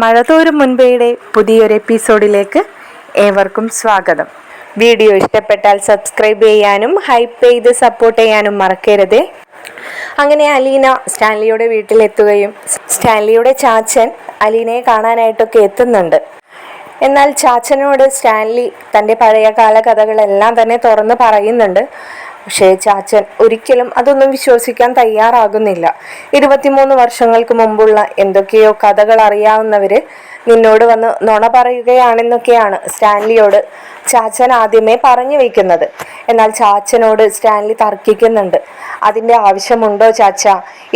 മഴതോരും മുൻപേയുടെ പുതിയൊരു എപ്പിസോഡിലേക്ക് ഏവർക്കും സ്വാഗതം. വീഡിയോ ഇഷ്ടപ്പെട്ടാൽ സബ്സ്ക്രൈബ് ചെയ്യാനും ഹൈപ്പ് ചെയ്ത് സപ്പോർട്ട് ചെയ്യാനും മറക്കരുത്. അങ്ങനെ അലീന സ്റ്റാൻലിയുടെ വീട്ടിലെത്തുകയും സ്റ്റാൻലിയുടെ ചാച്ചൻ അലീനയെ കാണാനായിട്ടൊക്കെ എത്തുന്നുണ്ട്. എന്നാൽ ചാച്ചനോട് സ്റ്റാൻലി തൻ്റെ പഴയകാല കഥകളെല്ലാം തന്നെ തുറന്ന് പറയുന്നുണ്ട്. പക്ഷേ ചാച്ചൻ ഒരിക്കലും അതൊന്നും വിശ്വസിക്കാൻ തയ്യാറാകുന്നില്ല. 23 വർഷങ്ങൾക്ക് മുമ്പുള്ള എന്തൊക്കെയോ കഥകൾ അറിയാവുന്നവര് നിന്നോട് വന്ന് നുണ പറയുകയാണെന്നൊക്കെയാണ് സ്റ്റാൻലിയോട് ചാച്ചൻ ആദ്യമേ പറഞ്ഞു വെക്കുന്നത്. എന്നാൽ ചാച്ചനോട് സ്റ്റാൻലി തർക്കിക്കുന്നുണ്ട്. അതിൻ്റെ ആവശ്യമുണ്ടോ ചാച്ച?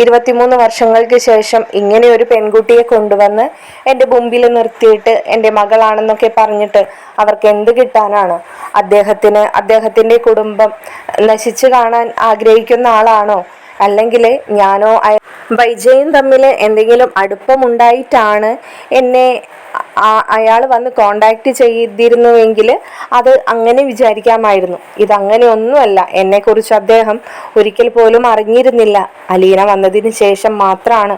23 വർഷങ്ങൾക്ക് ശേഷം ഇങ്ങനെ ഒരു പെൺകുട്ടിയെ കൊണ്ടുവന്ന് എൻ്റെ മുമ്പിൽ നിർത്തിയിട്ട് എൻ്റെ മകളാണെന്നൊക്കെ പറഞ്ഞിട്ട് അവർക്ക് എന്ത് കിട്ടാനാണ്? അദ്ദേഹത്തിൻ്റെ കുടുംബം നശിച്ചു കാണാൻ ആഗ്രഹിക്കുന്ന ആളാണോ? അല്ലെങ്കിൽ ഞാനോ വൈജയും തമ്മിൽ എന്തെങ്കിലും അടുപ്പമുണ്ടായിട്ടാണ് എന്നെ അയാൾ വന്ന് കോണ്ടാക്ട് ചെയ്തിരുന്നുവെങ്കിൽ അത് അങ്ങനെ വിചാരിക്കാമായിരുന്നു. ഇതങ്ങനെ ഒന്നുമല്ല. എന്നെക്കുറിച്ച് അദ്ദേഹം ഒരിക്കൽ പോലും അറിഞ്ഞിരുന്നില്ല. അലീന വന്നതിന് ശേഷം മാത്രമാണ്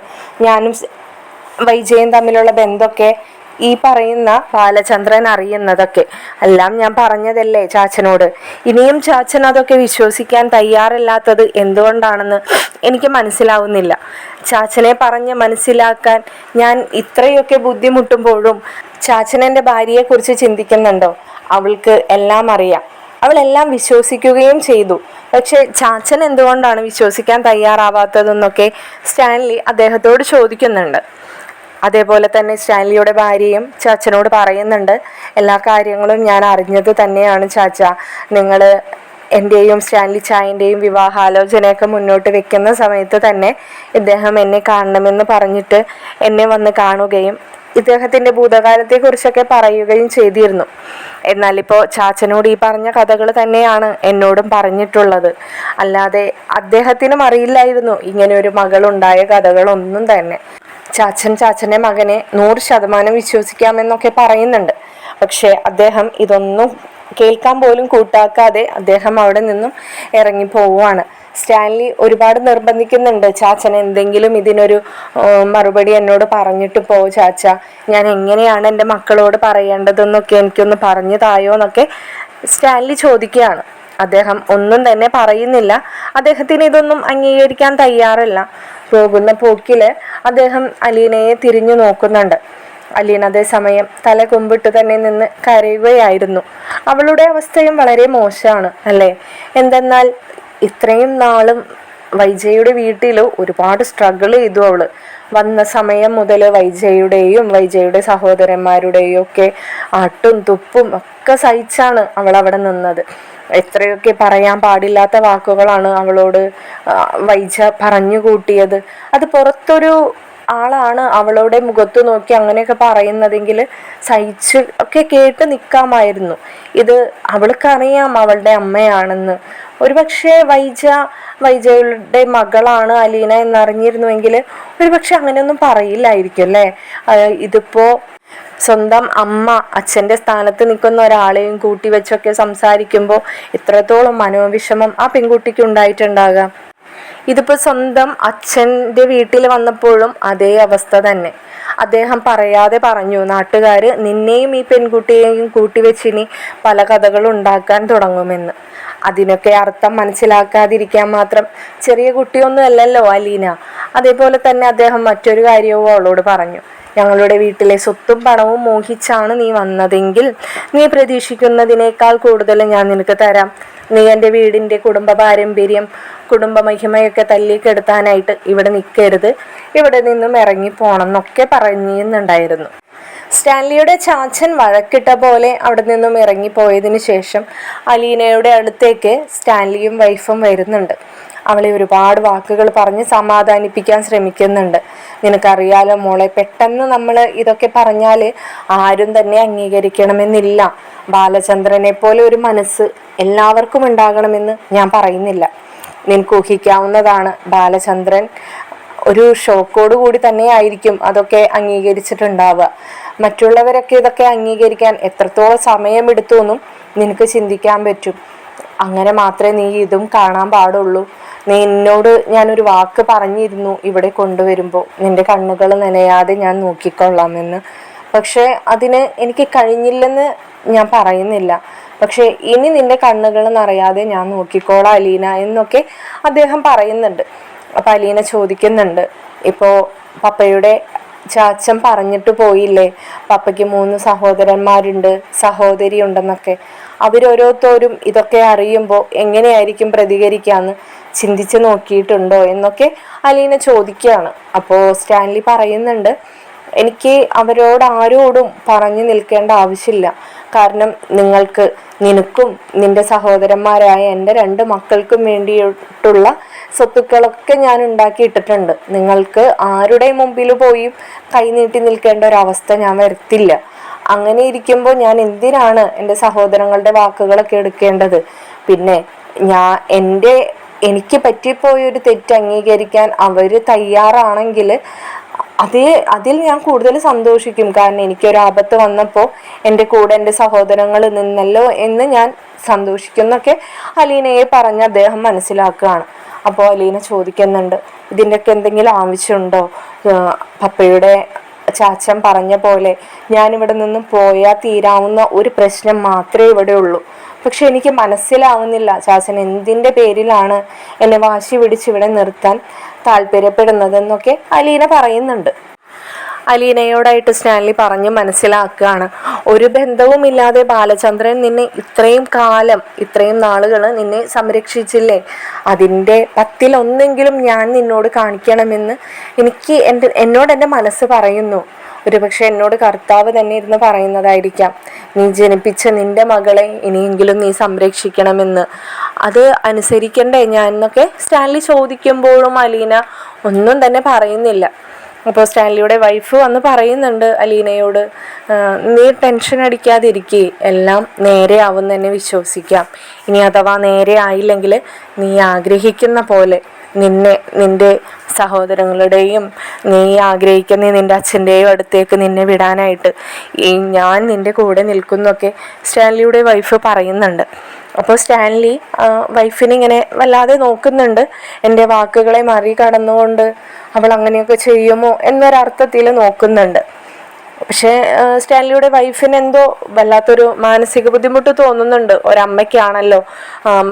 ഞാനും വൈജയും തമ്മിലുള്ള ബന്ധമൊക്കെ ഈ പറയുന്ന ബാലചന്ദ്രൻ അറിയുന്നതൊക്കെ. എല്ലാം ഞാൻ പറഞ്ഞതല്ലേ ചാച്ചനോട്. ഇനിയും ചാച്ചൻ അതൊക്കെ വിശ്വസിക്കാൻ തയ്യാറല്ലാത്തത് എന്തുകൊണ്ടാണെന്ന് എനിക്ക് മനസ്സിലാവുന്നില്ല. ചാച്ചനെ പറഞ്ഞ് മനസ്സിലാക്കാൻ ഞാൻ ഇത്രയൊക്കെ ബുദ്ധിമുട്ടുമ്പോഴും ചാച്ചൻ എൻ്റെ ഭാര്യയെക്കുറിച്ച് ചിന്തിക്കുന്നുണ്ടോ? അവൾക്ക് എല്ലാം അറിയാം, അവളെല്ലാം വിശ്വസിക്കുകയും ചെയ്തു. പക്ഷെ ചാച്ചൻ എന്തുകൊണ്ടാണ് വിശ്വസിക്കാൻ തയ്യാറാവാത്തതെന്നൊക്കെ സ്റ്റാൻലി അദ്ദേഹത്തോട് ചോദിക്കുന്നുണ്ട്. അതേപോലെ തന്നെ സ്റ്റാൻലിയുടെ ഭാര്യയും ചാച്ചനോട് പറയുന്നുണ്ട്, എല്ലാ കാര്യങ്ങളും ഞാൻ അറിഞ്ഞത് തന്നെയാണ് ചാച്ച. നിങ്ങൾ എൻ്റെയും സ്റ്റാൻലി ചായൻ്റെയും വിവാഹാലോചനയൊക്കെ മുന്നോട്ട് വെക്കുന്ന സമയത്ത് തന്നെ ഇദ്ദേഹം എന്നെ കാണണമെന്ന് പറഞ്ഞിട്ട് എന്നെ വന്ന് കാണുകയും ഇദ്ദേഹത്തിൻ്റെ ഭൂതകാലത്തെക്കുറിച്ചൊക്കെ പറയുകയും ചെയ്തിരുന്നു. എന്നാൽ ഇപ്പോൾ ചാച്ചനോട് ഈ പറഞ്ഞ കഥകൾ തന്നെയാണ് എന്നോടും പറഞ്ഞിട്ടുള്ളത്. അല്ലാതെ അദ്ദേഹത്തിനും അറിയില്ലായിരുന്നു ഇങ്ങനെ ഒരു മകളുണ്ടായ കഥകളൊന്നും തന്നെ. ചാച്ചൻ്റെ മകനെ 100% വിശ്വസിക്കാമെന്നൊക്കെ പറയുന്നുണ്ട്. പക്ഷെ അദ്ദേഹം ഇതൊന്നും കേൾക്കാൻ പോലും കൂട്ടാക്കാതെ അദ്ദേഹം അവിടെ നിന്നും ഇറങ്ങിപ്പോവുകയാണ്. സ്റ്റാൻലി ഒരുപാട് നിർബന്ധിക്കുന്നുണ്ട്, ചാച്ചൻ എന്തെങ്കിലും ഇതിനൊരു മറുപടി എന്നോട് പറഞ്ഞിട്ട് പോ ചാച്ച. ഞാൻ എങ്ങനെയാണ് എൻ്റെ മക്കളോട് പറയേണ്ടതെന്നൊക്കെ എനിക്കൊന്ന് പറഞ്ഞു തായോ എന്നൊക്കെ സ്റ്റാൻലി ചോദിക്കുകയാണ്. അദ്ദേഹം ഒന്നും തന്നെ പറയുന്നില്ല. അദ്ദേഹത്തിന് ഇതൊന്നും അംഗീകരിക്കാൻ തയ്യാറല്ല. പോകുന്ന പോക്കില് അദ്ദേഹം അലീനയെ തിരിഞ്ഞു നോക്കുന്നുണ്ട്. അലീന അതേസമയം തല കുമ്പിട്ട് തന്നെ നിന്ന് കരയുകയായിരുന്നു. അവളുടെ അവസ്ഥയും വളരെ മോശമാണ് അല്ലേ? എന്തെന്നാൽ ഇത്രയും നാളും വൈജയുടെ വീട്ടിൽ ഒരുപാട് സ്ട്രഗിൾ ചെയ്തു അവള്. വന്ന സമയം മുതൽ വൈജയുടെ സഹോദരന്മാരുടെയും ഒക്കെ ആട്ടും തുപ്പും ഒക്കെ സഹിച്ചാണ് അവൾ അവിടെ നിന്നത്. എത്രയൊക്കെ പറയാൻ പാടില്ലാത്ത വാക്കുകളാണ് അവളോട് വൈജ പറഞ്ഞു കൂട്ടിയത്. അത് പുറത്തൊരു ആളാണ് അവളുടെ മുഖത്ത് നോക്കി അങ്ങനെയൊക്കെ പറയുന്നതെങ്കിൽ സഹിച്ച് ഒക്കെ കേട്ട് നിൽക്കാമായിരുന്നു. ഇത് അവൾക്കറിയാം അവളുടെ അമ്മയാണെന്ന്. ഒരുപക്ഷെ വൈജയുടെ മകളാണ് അലീന എന്നറിഞ്ഞിരുന്നുവെങ്കിൽ ഒരുപക്ഷെ അങ്ങനെയൊന്നും പറയില്ലായിരിക്കും അല്ലേ? ഇതിപ്പോ സ്വന്തം അമ്മ അച്ഛൻ്റെ സ്ഥാനത്ത് നിൽക്കുന്ന ഒരാളെയും കൂട്ടി വെച്ചൊക്കെ സംസാരിക്കുമ്പോൾ എത്രത്തോളം മനോവിഷമം ആ പെൺകുട്ടിക്ക് ഉണ്ടായിട്ടുണ്ടാകാം. ഇതിപ്പോൾ സ്വന്തം അച്ഛൻ്റെ വീട്ടിൽ വന്നപ്പോഴും അതേ അവസ്ഥ തന്നെ. അദ്ദേഹം പറയാതെ പറഞ്ഞു, നാട്ടുകാര് നിന്നെയും ഈ പെൺകുട്ടിയെയും കൂട്ടിവെച്ചിനി പല കഥകളും ഉണ്ടാക്കാൻ തുടങ്ങുമെന്ന്. അതിനൊക്കെ അർത്ഥം മനസ്സിലാക്കാതിരിക്കാൻ മാത്രം ചെറിയ കുട്ടിയൊന്നും അല്ലല്ലോ അലീന. അതേപോലെ തന്നെ അദ്ദേഹം മറ്റൊരു കാര്യവും അവളോട് പറഞ്ഞു, ഞങ്ങളുടെ വീട്ടിലെ സ്വത്തും പണവും മോഹിച്ചാണ് നീ വന്നതെങ്കിൽ നീ പ്രതീക്ഷിക്കുന്നതിനേക്കാൾ കൂടുതൽ ഞാൻ നിനക്ക് തരാം. നീ എൻ്റെ വീടിൻ്റെ കുടുംബ പാരമ്പര്യം കുടുംബ മഹിമയൊക്കെ തല്ലിക്കെടുത്താനായിട്ട് ഇവിടെ നിൽക്കരുത്, ഇവിടെ നിന്നും ഇറങ്ങിപ്പോണം എന്നൊക്കെ പറയുന്നുണ്ടായിരുന്നു. സ്റ്റാൻലിയുടെ ചാച്ചൻ വഴക്കിട്ട പോലെ അവിടെ നിന്നും ഇറങ്ങിപ്പോയതിന് ശേഷം അലീനയുടെ അടുത്തേക്ക് സ്റ്റാൻലിയും വൈഫും വരുന്നുണ്ട്. അവളെ ഒരുപാട് വാക്കുകൾ പറഞ്ഞ് സമാധാനിപ്പിക്കാൻ ശ്രമിക്കുന്നുണ്ട്. നിനക്കറിയാലോ മോളെ, പെട്ടെന്ന് നമ്മൾ ഇതൊക്കെ പറഞ്ഞാൽ ആരും തന്നെ അംഗീകരിക്കണമെന്നില്ല. ബാലചന്ദ്രനെ പോലെ ഒരു മനസ്സ് എല്ലാവർക്കും ഉണ്ടാകണമെന്ന് ഞാൻ പറയുന്നില്ല. നിനക്ക് ഊഹിക്കാവുന്നതാണ്, ബാലചന്ദ്രൻ ഒരു ഷോക്കോട് കൂടി തന്നെ ആയിരിക്കും അതൊക്കെ അംഗീകരിച്ചിട്ടുണ്ടാവുക. മറ്റുള്ളവരൊക്കെ ഇതൊക്കെ അംഗീകരിക്കാൻ എത്രത്തോളം സമയമെടുത്തു എന്നും നിനക്ക് ചിന്തിക്കാൻ പറ്റും. അങ്ങനെ മാത്രമേ നീ ഇതും കാണാൻ പാടുള്ളൂ. എന്നോട് ഞാനൊരു വാക്ക് പറഞ്ഞിരുന്നു ഇവിടെ കൊണ്ടുവരുമ്പോൾ, നിന്റെ കണ്ണുകൾ നനയാതെ ഞാൻ നോക്കിക്കൊള്ളാമെന്ന്. പക്ഷെ അതിന് എനിക്ക് കഴിഞ്ഞില്ലെന്ന് ഞാൻ പറയുന്നില്ല. പക്ഷെ ഇനി നിന്റെ കണ്ണുകൾ നിറയാതെ ഞാൻ നോക്കിക്കോളാം അലീന എന്നൊക്കെ അദ്ദേഹം പറയുന്നുണ്ട്. അപ്പം അലീന ചോദിക്കുന്നുണ്ട്, ഇപ്പോൾ പപ്പയുടെ ചാച്ചൻ പറഞ്ഞിട്ട് പോയില്ലേ പപ്പയ്ക്ക് 3 സഹോദരന്മാരുണ്ട്, സഹോദരി ഉണ്ടെന്നൊക്കെ. അവരോരോരുത്തരും ഇതൊക്കെ അറിയുമ്പോൾ എങ്ങനെയായിരിക്കും പ്രതികരിക്കാന്ന് ചിന്തിച്ച് നോക്കിയിട്ടുണ്ടോ എന്നൊക്കെ അലീന ചോദിക്കുകയാണ്. അപ്പോൾ സ്റ്റാൻലി പറയുന്നുണ്ട്, എനിക്ക് അവരോട് ആരോടും പറഞ്ഞു നിൽക്കേണ്ട ആവശ്യമില്ല. കാരണം നിനക്കും നിന്റെ സഹോദരന്മാരായ എൻ്റെ 2 മക്കൾക്കും വേണ്ടിയിട്ടുള്ള സ്വത്തുക്കളൊക്കെ ഞാൻ ഉണ്ടാക്കിയിട്ടിട്ടുണ്ട്. നിങ്ങൾക്ക് ആരുടെ മുമ്പിൽ പോയി കൈനീട്ടി നിൽക്കേണ്ട ഒരവസ്ഥ ഞാൻ വരുത്തില്ല. അങ്ങനെ ഇരിക്കുമ്പോൾ ഞാൻ എന്തിനാണ് എൻ്റെ സഹോദരങ്ങളുടെ വാക്കുകളൊക്കെ എടുക്കേണ്ടത്? പിന്നെ എനിക്ക് പറ്റിപ്പോയൊരു തെറ്റ് അംഗീകരിക്കാൻ അവർ തയ്യാറാണെങ്കിൽ അതിൽ ഞാൻ കൂടുതൽ സന്തോഷിക്കും. കാരണം എനിക്കൊരു ആപത്ത് വന്നപ്പോൾ എൻ്റെ കൂടെ എൻ്റെ സഹോദരങ്ങൾ നിന്നല്ലോ എന്ന് ഞാൻ സന്തോഷിക്കുന്നൊക്കെ അലീനയെ പറഞ്ഞ് അദ്ദേഹം മനസ്സിലാക്കുകയാണ്. അപ്പോൾ അലീന ചോദിക്കുന്നുണ്ട്, ഇതിൻ്റെയൊക്കെ എന്തെങ്കിലും ആവശ്യമുണ്ടോ? പപ്പയുടെ ചാച്ചൻ പറഞ്ഞ പോലെ ഞാനിവിടെ നിന്നും പോയാൽ തീരാവുന്ന ഒരു പ്രശ്നം മാത്രമേ ഇവിടെ ഉള്ളൂ. പക്ഷെ എനിക്ക് മനസ്സിലാവുന്നില്ല ചാച്ചൻ എന്തിൻ്റെ പേരിലാണ് എന്നെ വാശി പിടിച്ച് ഇവിടെ നിർത്താൻ താല്പര്യപ്പെടുന്നതെന്നൊക്കെ അലീന പറയുന്നുണ്ട്. അലീനയോടായിട്ട് സ്റ്റാൻലി പറഞ്ഞ് മനസ്സിലാക്കുകയാണ്, ഒരു ബന്ധവുമില്ലാതെ ബാലചന്ദ്രൻ നിന്നെ ഇത്രയും കാലം, ഇത്രയും നാളുകൾ നിന്നെ സംരക്ഷിച്ചില്ലേ, അതിൻ്റെ 10-1 ഞാൻ നിന്നോട് കാണിക്കണമെന്ന് എന്നോട് എൻ്റെ മനസ്സ് പറയുന്നു. ഒരുപക്ഷെ എന്നോട് കർത്താവ് തന്നെ ഇരുന്ന് പറയുന്നതായിരിക്കാം, നീ ജനിപ്പിച്ച നിന്റെ മകളെ ഇനിയെങ്കിലും നീ സംരക്ഷിക്കണമെന്ന്. അത് അനുസരിക്കണ്ടേ ഞാൻ എന്നൊക്കെ സ്റ്റാൻലി ചോദിക്കുമ്പോഴും അലീന ഒന്നും തന്നെ പറയുന്നില്ല. അപ്പോൾ സ്റ്റാൻലിയുടെ വൈഫ് വന്ന് പറയുന്നുണ്ട് അലീനയോട്, നീ ടെൻഷൻ അടിക്കാതിരിക്കേ, എല്ലാം നേരെയാവും തന്നെ വിശ്വസിക്കാം. ഇനി അഥവാ നേരെ ആയില്ലെങ്കിൽ നീ ആഗ്രഹിക്കുന്ന പോലെ നിന്റെ സഹോദരങ്ങളുടെയും നീ ആഗ്രഹിക്കുന്ന നിന്റെ അച്ഛൻ്റെയും അടുത്തേക്ക് നിന്നെ വിടാനായിട്ട് ഞാൻ നിന്റെ കൂടെ നിൽക്കുന്നൊക്കെ സ്റ്റാൻലിയുടെ വൈഫ് പറയുന്നുണ്ട്. അപ്പോൾ സ്റ്റാൻലി വൈഫിനെ ഇങ്ങനെ വല്ലാതെ നോക്കുന്നുണ്ട്. എൻ്റെ വാക്കുകളെ മറികടന്നുകൊണ്ട് അവൾ അങ്ങനെയൊക്കെ ചെയ്യുമോ എന്നൊരർത്ഥത്തിൽ നോക്കുന്നുണ്ട്. പക്ഷേ സ്റ്റാൻലിയുടെ വൈഫിന് എന്തോ വല്ലാത്തൊരു മാനസിക ബുദ്ധിമുട്ട് തോന്നുന്നുണ്ട്. ഒരമ്മയ്ക്കാണല്ലോ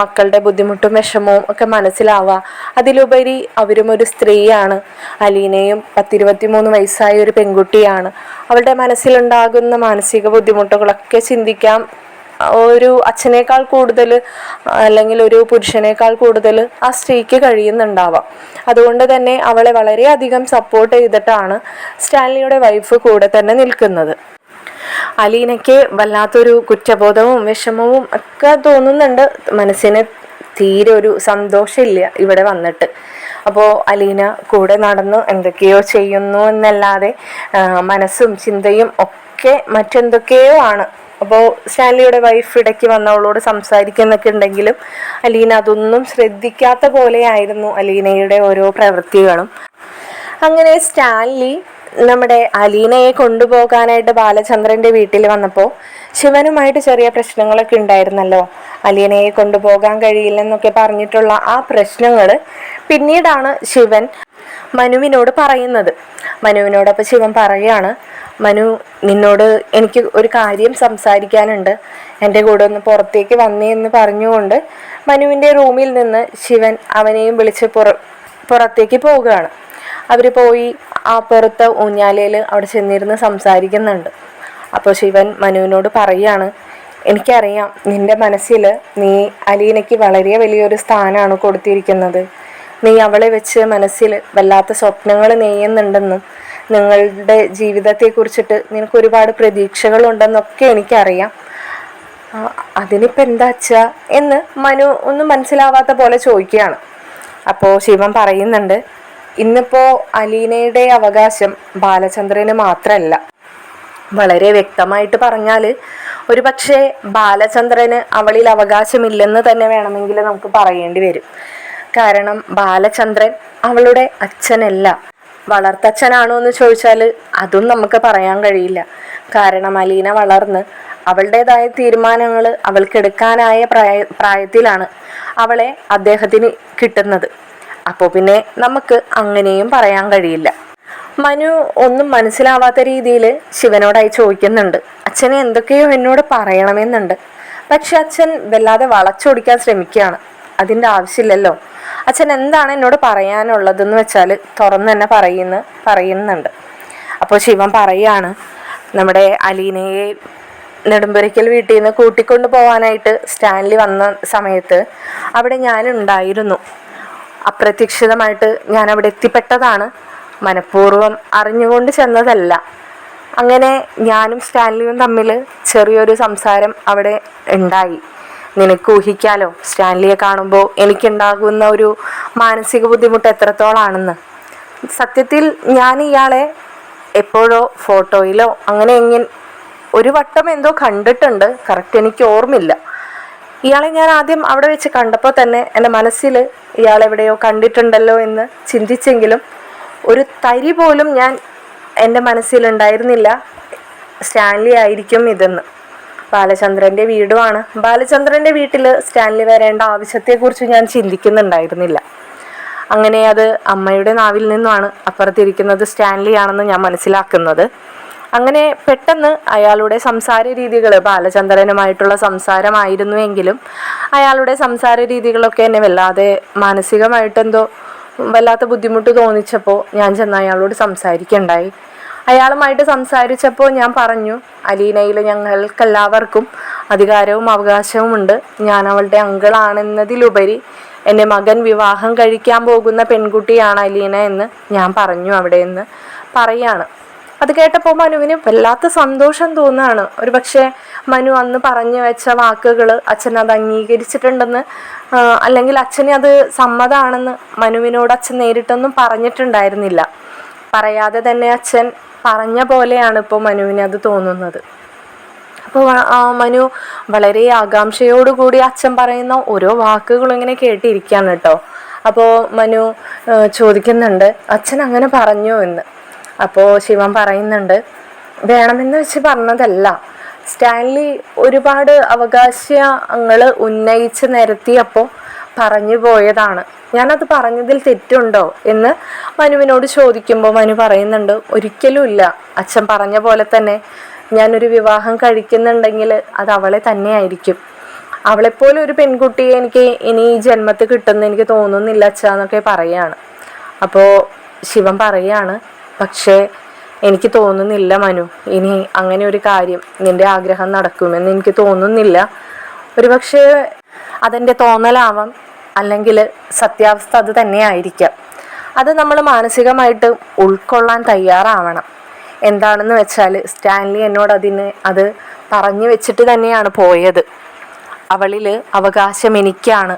മക്കളുടെ ബുദ്ധിമുട്ടും വിഷമവും ഒക്കെ മനസ്സിലാവുക. അതിലുപരി അവരും ഒരു സ്ത്രീയാണ്. അലീനയും 10-23 വയസ്സായ ഒരു പെൺകുട്ടിയാണ്. അവളുടെ മനസ്സിലുണ്ടാകുന്ന മാനസിക ബുദ്ധിമുട്ടുകളൊക്കെ ചിന്തിക്കാം ഒരു അച്ഛനേക്കാൾ കൂടുതൽ, അല്ലെങ്കിൽ ഒരു പുരുഷനേക്കാൾ കൂടുതൽ ആ സ്ത്രീക്ക് കഴിയുന്നുണ്ടാവാം. അതുകൊണ്ട് തന്നെ അവളെ വളരെയധികം സപ്പോർട്ട് ചെയ്തിട്ടാണ് സ്റ്റാൻലിയുടെ വൈഫ് കൂടെ തന്നെ നിൽക്കുന്നത്. അലീനയ്ക്ക് വല്ലാത്തൊരു കുറ്റബോധവും വിഷമവും ഒക്കെ തോന്നുന്നുണ്ട്. മനസ്സിന് തീരെ ഒരു സന്തോഷമില്ല ഇവിടെ വന്നിട്ട്. അപ്പോൾ അലീന കൂടെ നടന്നു എന്തൊക്കെയോ ചെയ്യുന്നു എന്നല്ലാതെ മനസ്സും ചിന്തയും ഒക്കെ മറ്റെന്തൊക്കെയോ ആണ്. അപ്പോൾ സ്റ്റാൻലിയുടെ വൈഫ് ഇടയ്ക്ക് വന്നവളോട് സംസാരിക്കുന്നൊക്കെ ഉണ്ടെങ്കിലും അലീന അതൊന്നും ശ്രദ്ധിക്കാത്ത പോലെയായിരുന്നു അലീനയുടെ ഓരോ പ്രവൃത്തികളും. അങ്ങനെ സ്റ്റാൻലി നമ്മുടെ അലീനയെ കൊണ്ടുപോകാനായിട്ട് ബാലചന്ദ്രൻ്റെ വീട്ടിൽ വന്നപ്പോൾ ശിവനുമായിട്ട് ചെറിയ പ്രശ്നങ്ങളൊക്കെ ഉണ്ടായിരുന്നല്ലോ. അലീനയെ കൊണ്ടുപോകാൻ കഴിയില്ലെന്നൊക്കെ പറഞ്ഞിട്ടുള്ള ആ പ്രശ്നങ്ങൾ പിന്നീടാണ് ശിവൻ മനുവിനോട് പറയുന്നത്. മനുവിനോടൊപ്പം ശിവൻ പറയുകയാണ്, മനു, നിന്നോട് എനിക്ക് ഒരു കാര്യം സംസാരിക്കാനുണ്ട്, എൻ്റെ കൂടെ ഒന്ന് പുറത്തേക്ക് വന്നേ എന്ന് പറഞ്ഞുകൊണ്ട് മനുവിൻ്റെ റൂമിൽ നിന്ന് ശിവൻ അവനെയും വിളിച്ച് പുറത്തേക്ക് പോവുകയാണ്. അവർ പോയി ആ പുറത്തെ ഊഞ്ഞാലയിൽ അവിടെ ചെന്നിരുന്ന് സംസാരിക്കുന്നുണ്ട്. അപ്പോൾ ശിവൻ മനുവിനോട് പറയുകയാണ്, എനിക്കറിയാം നിൻ്റെ മനസ്സിൽ നീ അലീനയ്ക്ക് വളരെ വലിയൊരു സ്ഥാനമാണ് കൊടുത്തിരിക്കുന്നത്. നീ അവളെ വെച്ച് മനസ്സിൽ വല്ലാത്ത സ്വപ്നങ്ങൾ നെയ്യുന്നുണ്ടെന്നും നിങ്ങളുടെ ജീവിതത്തെക്കുറിച്ചിട്ട് നിനക്ക് ഒരുപാട് പ്രതീക്ഷകളുണ്ടെന്നൊക്കെ എനിക്കറിയാം. അതിനിപ്പോൾ എന്താ വെച്ചാ എന്ന് മനു ഒന്നും മനസ്സിലാവാത്ത പോലെ ചോദിക്കുകയാണ്. അപ്പോൾ ശിവൻ പറയുന്നുണ്ട്, ഇന്നിപ്പോൾ അലീനയുടെ അവകാശം ബാലചന്ദ്രന് മാത്രമല്ല. വളരെ വ്യക്തമായിട്ട് പറഞ്ഞാൽ ഒരു പക്ഷേ ബാലചന്ദ്രന് അവളിൽ അവകാശമില്ലെന്ന് തന്നെ വേണമെങ്കിൽ നമുക്ക് പറയേണ്ടി വരും. കാരണം ബാലചന്ദ്രൻ അവളുടെ അച്ഛനല്ല. വളർത്തച്ഛനാണോ എന്ന് ചോദിച്ചാൽ അതും നമുക്ക് പറയാൻ കഴിയില്ല. കാരണം അലീന വളർന്ന് അവളുടേതായ തീരുമാനങ്ങൾ അവൾക്കെടുക്കാനായ പ്രായത്തിലാണ് അവളെ അദ്ദേഹത്തിന് കിട്ടുന്നത്. അപ്പോൾ പിന്നെ നമുക്ക് അങ്ങനെയും പറയാൻ കഴിയില്ല. മനു ഒന്നും മനസ്സിലാവാത്ത രീതിയിൽ ശിവനോടായി ചോദിക്കുന്നുണ്ട്. അച്ഛനെ എന്തൊക്കെയോ എന്നോട് പറയണമെന്നുണ്ട്. പക്ഷെ അച്ഛൻ വല്ലാതെ വളച്ചൊടിക്കാൻ ശ്രമിക്കുകയാണ്. അതിൻ്റെ ആവശ്യമില്ലല്ലോ. അച്ഛൻ എന്താണ് എന്നോട് പറയാനുള്ളതെന്ന് വെച്ചാൽ തുറന്ന് തന്നെ പറയുന്നുണ്ട്. അപ്പോൾ ശിവൻ പറയാണ്, നമ്മുടെ അലീനയെ നെടുമ്പുരയ്ക്കൽ വീട്ടിൽ നിന്ന് കൂട്ടിക്കൊണ്ടു പോകാനായിട്ട് സ്റ്റാൻലി വന്ന സമയത്ത് അവിടെ ഞാനുണ്ടായിരുന്നു. അപ്രതീക്ഷിതമായിട്ട് ഞാൻ അവിടെ എത്തിപ്പെട്ടതാണ്. മനഃപൂർവ്വം അറിഞ്ഞുകൊണ്ട് ചെന്നതല്ല. അങ്ങനെ ഞാനും സ്റ്റാൻലിയും തമ്മിൽ ചെറിയൊരു സംസാരം അവിടെ ഉണ്ടായി. നിനക്ക് ഊഹിക്കാലോ സ്റ്റാൻലിയെ കാണുമ്പോൾ എനിക്കുണ്ടാകുന്ന ഒരു മാനസിക ബുദ്ധിമുട്ട് എത്രത്തോളാണെന്ന്. സത്യത്തിൽ ഞാൻ ഇയാളെ എപ്പോഴോ ഫോട്ടോയിലോ അങ്ങനെ ഒരു വട്ടം എന്തോ കണ്ടിട്ടുണ്ട്. കറക്റ്റ് എനിക്ക് ഓർമ്മയില്ല. ഇയാളെ ഞാൻ ആദ്യം അവിടെ വെച്ച് കണ്ടപ്പോൾ തന്നെ എൻ്റെ മനസ്സിൽ ഇയാളെവിടെയോ കണ്ടിട്ടുണ്ടല്ലോ എന്ന് ചിന്തിച്ചെങ്കിലും ഒരു തരി പോലും എൻ്റെ മനസ്സിലുണ്ടായിരുന്നില്ല സ്റ്റാൻലി ആയിരിക്കും ഇതെന്ന്. ബാലചന്ദ്രൻ്റെ വീടുമാണ്. ബാലചന്ദ്രൻ്റെ വീട്ടിൽ സ്റ്റാൻലി വരേണ്ട ആവശ്യത്തെക്കുറിച്ച് ഞാൻ ചിന്തിക്കുന്നുണ്ടായിരുന്നില്ല. അങ്ങനെ അത് അമ്മയുടെ നാവിൽ നിന്നാണ് അപ്പുറത്തിരിക്കുന്നത് സ്റ്റാൻലി ആണെന്ന് ഞാൻ മനസ്സിലാക്കുന്നത്. അങ്ങനെ പെട്ടെന്ന് അയാളുടെ സംസാര രീതികൾ ബാലചന്ദ്രനുമായിട്ടുള്ള സംസാരമായിരുന്നുവെങ്കിലും അയാളുടെ സംസാര രീതികളൊക്കെ എന്നെ വല്ലാതെ മാനസികമായിട്ടെന്തോ വല്ലാത്ത ബുദ്ധിമുട്ട് തോന്നിച്ചപ്പോൾ ഞാൻ ചെന്ന് അയാളോട് സംസാരിക്കുകയുണ്ടായി. അയാളുമായിട്ട് സംസാരിച്ചപ്പോൾ ഞാൻ പറഞ്ഞു, അലീനയിൽ ഞങ്ങൾക്കെല്ലാവർക്കും അധികാരവും അവകാശവും ഉണ്ട്. ഞാൻ അവളുടെ അങ്കിളാണെന്നതിലുപരി എൻ്റെ മകൻ വിവാഹം കഴിക്കാൻ പോകുന്ന പെൺകുട്ടിയാണ് അലീന എന്ന് ഞാൻ പറഞ്ഞു അവിടെ നിന്ന് പറയാണ്. അത് കേട്ടപ്പോൾ മനുവിന് വല്ലാത്ത സന്തോഷം തോന്നുകയാണ്. ഒരു പക്ഷേ മനു അന്ന് പറഞ്ഞു വെച്ച വാക്കുകൾ അച്ഛൻ അത് അംഗീകരിച്ചിട്ടുണ്ടെന്ന്, അല്ലെങ്കിൽ അച്ഛന് അത് സമ്മതമാണെന്ന് മനുവിനോട് അച്ഛൻ നേരിട്ടൊന്നും പറഞ്ഞിട്ടുണ്ടായിരുന്നില്ല. പറയാതെ തന്നെ അച്ഛൻ പറഞ്ഞ പോലെയാണ് ഇപ്പോൾ മനുവിന് അത് തോന്നുന്നത്. അപ്പോൾ മനു വളരെ ആകാംക്ഷയോടുകൂടി അച്ഛൻ പറയുന്ന ഓരോ വാക്കുകളും ഇങ്ങനെ കേട്ടിരിക്കുകയാണ് കേട്ടോ. അപ്പോൾ മനു ചോദിക്കുന്നുണ്ട്, അച്ഛൻ അങ്ങനെ പറഞ്ഞോ എന്ന്. അപ്പോൾ ശിവൻ പറയുന്നുണ്ട്, വേണമെന്ന് വെച്ച് പറഞ്ഞതല്ല, സ്റ്റാൻലി ഒരുപാട് അവകാശങ്ങൾ ഉന്നയിച്ച് നിരത്തിയപ്പോൾ പറഞ്ഞു പോയതാണ്. ഞാനത് പറഞ്ഞതിൽ തെറ്റുണ്ടോ എന്ന് മനുവിനോട് ചോദിക്കുമ്പോൾ മനു പറയുന്നുണ്ട്, ഒരിക്കലും ഇല്ല. അച്ഛൻ പറഞ്ഞ പോലെ തന്നെ ഞാനൊരു വിവാഹം കഴിക്കുന്നുണ്ടെങ്കിൽ അത് അവളെ തന്നെ ആയിരിക്കും. അവളെപ്പോലെ ഒരു പെൺകുട്ടിയെ എനിക്ക് ഇനി ഈ ജന്മത്തിൽ കിട്ടുമെന്ന് എനിക്ക് തോന്നുന്നില്ല അച്ഛാ എന്നൊക്കെ പറയാണ്. അപ്പോൾ ശിവൻ പറയാണ്, പക്ഷേ എനിക്ക് തോന്നുന്നില്ല മനു, ഇനി അങ്ങനെ ഒരു കാര്യം നിന്റെ ആഗ്രഹം നടക്കുമെന്ന് എനിക്ക് തോന്നുന്നില്ല. ഒരു പക്ഷേ അതെൻ്റെ തോന്നലാവാം, അല്ലെങ്കിൽ സത്യാവസ്ഥ അത് തന്നെയായിരിക്കാം. അത് നമ്മൾ മാനസികമായിട്ട് ഉൾക്കൊള്ളാൻ തയ്യാറാവണം. എന്താണെന്ന് വെച്ചാൽ സ്റ്റാൻലി എന്നോട് അത് പറഞ്ഞു വെച്ചിട്ട് തന്നെയാണ് പോയത്. അവളിൽ അവകാശം എനിക്കാണ്,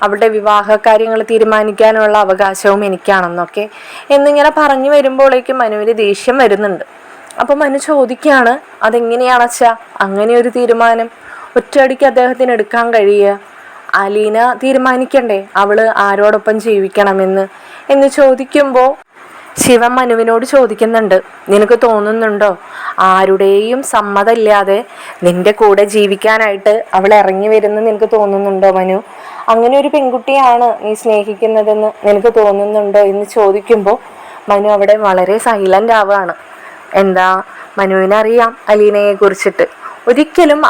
അവളുടെ വിവാഹ കാര്യങ്ങൾ തീരുമാനിക്കാനുള്ള അവകാശവും എനിക്കാണെന്നൊക്കെ എന്നിങ്ങനെ പറഞ്ഞു വരുമ്പോഴേക്കും മനുവിന് ദേഷ്യം വരുന്നുണ്ട്. അപ്പോൾ മനു ചോദിക്കുകയാണ്, അതെങ്ങനെയാണച്ചാ അങ്ങനെ ഒരു തീരുമാനം ഒറ്റയടിക്ക് അദ്ദേഹത്തിന് എടുക്കാൻ കഴിയുക? അലീന തീരുമാനിക്കണ്ടേ അവള് ആരോടൊപ്പം ജീവിക്കണമെന്ന് ചോദിക്കുമ്പോൾ ശിവൻ മനുവിനോട് ചോദിക്കുന്നുണ്ട്, നിനക്ക് തോന്നുന്നുണ്ടോ ആരുടെയും സമ്മതമില്ലാതെ നിന്റെ കൂടെ ജീവിക്കാനായിട്ട് അവൾ ഇറങ്ങി വരുന്ന നിനക്ക് തോന്നുന്നുണ്ടോ മനു? അങ്ങനെ ഒരു പെൺകുട്ടിയാണ് നീ സ്നേഹിക്കുന്നതെന്ന് നിനക്ക് തോന്നുന്നുണ്ടോ എന്ന് ചോദിക്കുമ്പോൾ മനു അവിടെ വളരെ സൈലൻ്റ് ആവുകയാണ്. എന്താ, മനുവിനറിയാം അലീനയെ കുറിച്ചിട്ട്. ഒരിക്കലും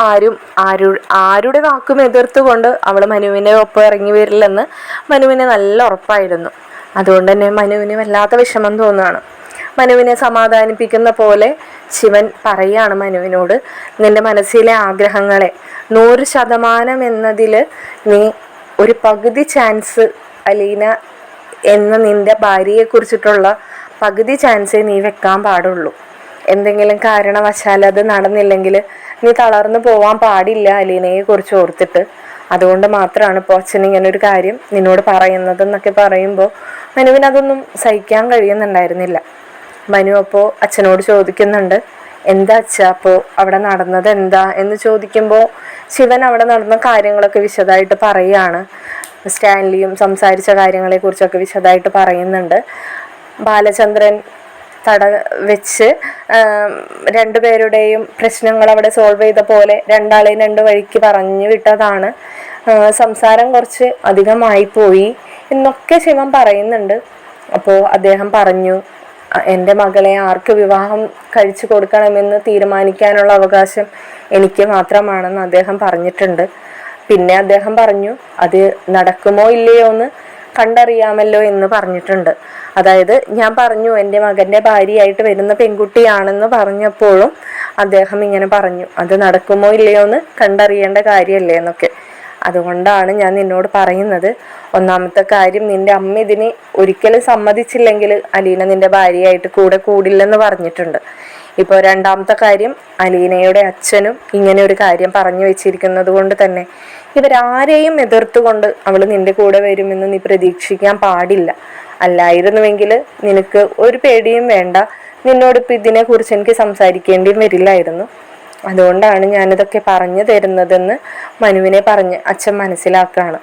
ആരുടെ വാക്കും എതിർത്തുകൊണ്ട് അവൾ മനുവിൻ്റെ ഒപ്പം ഇറങ്ങി വരില്ലെന്ന് മനുവിന് നല്ല ഉറപ്പായിരുന്നു. അതുകൊണ്ട് തന്നെ മനുവിന് വല്ലാത്ത വിഷമം തോന്നുകയാണ്. മനുവിനെ സമാധാനിപ്പിക്കുന്ന പോലെ ശിവൻ പറയാണ് മനുവിനോട്, നിന്റെ മനസ്സിലെ ആഗ്രഹങ്ങളെ 100% എന്നതിൽ നീ ഒരു പകുതി ചാൻസ് അലീന എന്ന നിന്റെ ഭാര്യയെക്കുറിച്ചിട്ടുള്ള പകുതി ചാൻസേ നീ വെക്കാൻ പാടുള്ളൂ. എന്തെങ്കിലും കാരണവശാൽ അത് നടന്നില്ലെങ്കിൽ നീ തളർന്നു പോവാൻ പാടില്ല അലീനയെ കുറിച്ച് ഓർത്തിട്ട്. അതുകൊണ്ട് മാത്രമാണ് ഇപ്പോൾ അച്ഛൻ ഇങ്ങനെ ഒരു കാര്യം നിന്നോട് പറയുന്നതെന്നൊക്കെ പറയുമ്പോൾ മനുവിനതൊന്നും സഹിക്കാൻ കഴിയുന്നുണ്ടായിരുന്നില്ല. മനു അപ്പോൾ അച്ഛനോട് ചോദിക്കുന്നുണ്ട്, എന്താ അച്ഛാ അപ്പോൾ അവിടെ നടന്നത് എന്താ എന്ന് ചോദിക്കുമ്പോൾ ശിവൻ അവിടെ നടന്ന കാര്യങ്ങളൊക്കെ വിശദമായിട്ട് പറയുകയാണ്. സ്റ്റാൻലിയും സംസാരിച്ച കാര്യങ്ങളെക്കുറിച്ചൊക്കെ വിശദമായിട്ട് പറയുന്നുണ്ട്. ബാലചന്ദ്രൻ വെച്ച് രണ്ടുപേരുടെയും പ്രശ്നങ്ങൾ അവിടെ സോൾവ് ചെയ്ത പോലെ രണ്ടാളെയും രണ്ട് വഴിക്ക് പറഞ്ഞു വിട്ടതാണ്. സംസാരം കുറച്ച് അധികമായി പോയി എന്നൊക്കെ ശിവൻ പറയുന്നുണ്ട്. അപ്പോൾ അദ്ദേഹം പറഞ്ഞു, എൻ്റെ മകളെ ആർക്ക് വിവാഹം കഴിച്ചു കൊടുക്കണമെന്ന് തീരുമാനിക്കാനുള്ള അവകാശം എനിക്ക് മാത്രമാണെന്ന് അദ്ദേഹം പറഞ്ഞിട്ടുണ്ട്. പിന്നെ അദ്ദേഹം പറഞ്ഞു, അത് നടക്കുമോ ഇല്ലയോ എന്ന് കണ്ടറിയാമല്ലോ എന്ന് പറഞ്ഞിട്ടുണ്ട്. അതായത് ഞാൻ പറഞ്ഞു എൻ്റെ മകൻ്റെ ഭാര്യയായിട്ട് വരുന്ന പെൺകുട്ടിയാണെന്ന് പറഞ്ഞപ്പോഴും അദ്ദേഹം ഇങ്ങനെ പറഞ്ഞു, അത് നടക്കുമോ ഇല്ലയോ എന്ന് കണ്ടറിയേണ്ട കാര്യമല്ലേ എന്നൊക്കെ. അതുകൊണ്ടാണ് ഞാൻ നിന്നോട് പറയുന്നത്, ഒന്നാമത്തെ കാര്യം, നിന്റെ അമ്മ ഇതിന് ഒരിക്കലും സമ്മതിച്ചില്ലെങ്കിൽ അലീന നിന്റെ ഭാര്യയായിട്ട് കൂടില്ലെന്ന് പറഞ്ഞിട്ടുണ്ട്. ഇപ്പോൾ രണ്ടാമത്തെ കാര്യം, അലീനയുടെ അച്ഛനും ഇങ്ങനെ ഒരു കാര്യം പറഞ്ഞു വെച്ചിരിക്കുന്നത് കൊണ്ട് തന്നെ ഇവരാരെയും എതിർത്തുകൊണ്ട് അവൾ നിന്റെ കൂടെ വരുമെന്ന് നീ പ്രതീക്ഷിക്കാൻ പാടില്ല. അല്ലായിരുന്നുവെങ്കിൽ നിനക്ക് ഒരു പേടിയും വേണ്ട, നിന്നോടിപ്പോൾ ഇതിനെക്കുറിച്ച് എനിക്ക് സംസാരിക്കേണ്ടിയും വരില്ലായിരുന്നു. അതുകൊണ്ടാണ് ഞാനിതൊക്കെ പറഞ്ഞു തരുന്നതെന്ന് മനുവിനെ പറഞ്ഞ് അച്ഛൻ മനസ്സിലാക്കുകയാണ്.